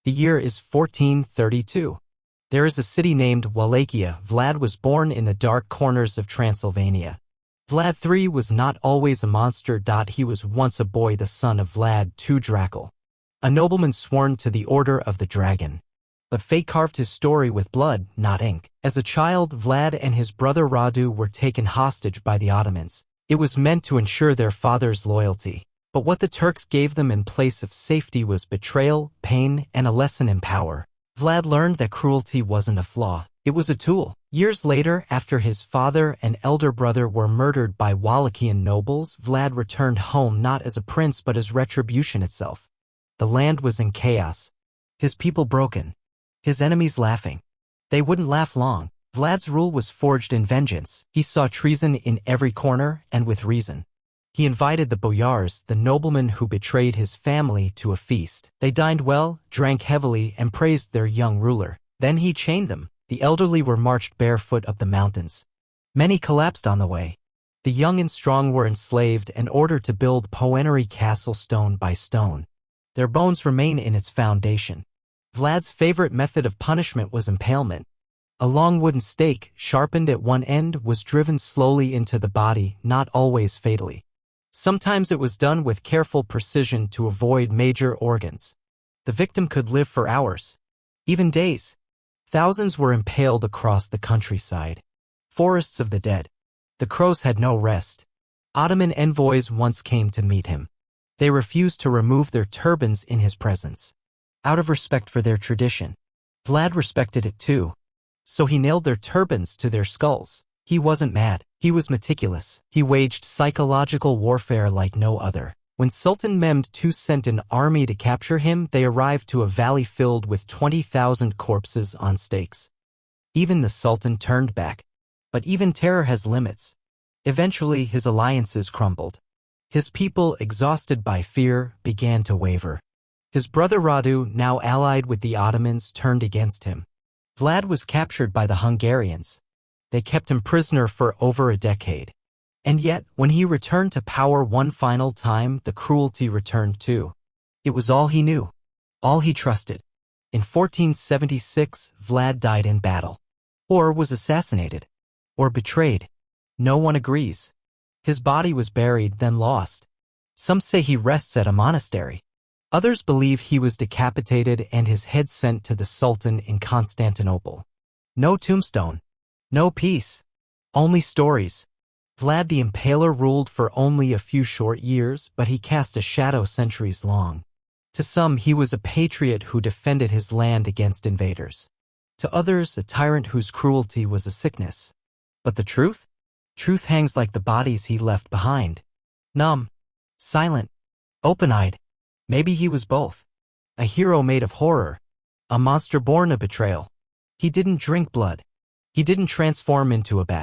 The year is 1432. There is a city named Wallachia. Vlad was born in the dark corners of Transylvania. Vlad III was not always a monster. He was once a boy, the son of Vlad II Drakel, a nobleman sworn to the Order of the Dragon. But fate carved his story with blood, not ink. As a child, Vlad and his brother Radu were taken hostage by the Ottomans. It was meant to ensure their father's loyalty. But what the Turks gave them in place of safety was betrayal, pain, and a lesson in power. Vlad learned that cruelty wasn't a flaw. It was a tool. Years later, after his father and elder brother were murdered by Wallachian nobles, Vlad returned home not as a prince but as retribution itself. The land was in chaos. His people broken. His enemies laughing. They wouldn't laugh long. Vlad's rule was forged in vengeance. He saw treason in every corner, and with reason. He invited the boyars, the noblemen who betrayed his family, to a feast. They dined well, drank heavily, and praised their young ruler. Then he chained them. The elderly were marched barefoot up the mountains. Many collapsed on the way. The young and strong were enslaved and ordered to build Poenary Castle stone by stone. Their bones remain in its foundation. Vlad's favorite method of punishment was impalement. A long wooden stake, sharpened at one end, was driven slowly into the body, not always fatally. Sometimes it was done with careful precision to avoid major organs. The victim could live for hours, even days. Thousands were impaled across the countryside. Forests of the dead. The crows had no rest. Ottoman envoys once came to meet him. They refused to remove their turbans in his presence, out of respect for their tradition. Vlad respected it too. So he nailed their turbans to their skulls. He wasn't mad. He was meticulous. He waged psychological warfare like no other. When Sultan Mehmed II sent an army to capture him, they arrived to a valley filled with 20,000 corpses on stakes. Even the Sultan turned back. But even terror has limits. Eventually, his alliances crumbled. His people, exhausted by fear, began to waver. His brother Radu, now allied with the Ottomans, turned against him. Vlad was captured by the Hungarians. They kept him prisoner for over a decade. And yet, when he returned to power one final time, the cruelty returned too. It was all he knew, all he trusted. In 1476, Vlad died in battle. Or was assassinated. Or betrayed. No one agrees. His body was buried, then lost. Some say he rests at a monastery. Others believe he was decapitated and his head sent to the Sultan in Constantinople. No tombstone. No peace. Only stories. Vlad the Impaler ruled for only a few short years, but he cast a shadow centuries long. To some, he was a patriot who defended his land against invaders. To others, a tyrant whose cruelty was a sickness. But the truth? Truth hangs like the bodies he left behind. Numb. Silent. Open-eyed. Maybe he was both. A hero made of horror. A monster born of betrayal. He didn't drink blood. He didn't transform into a bat.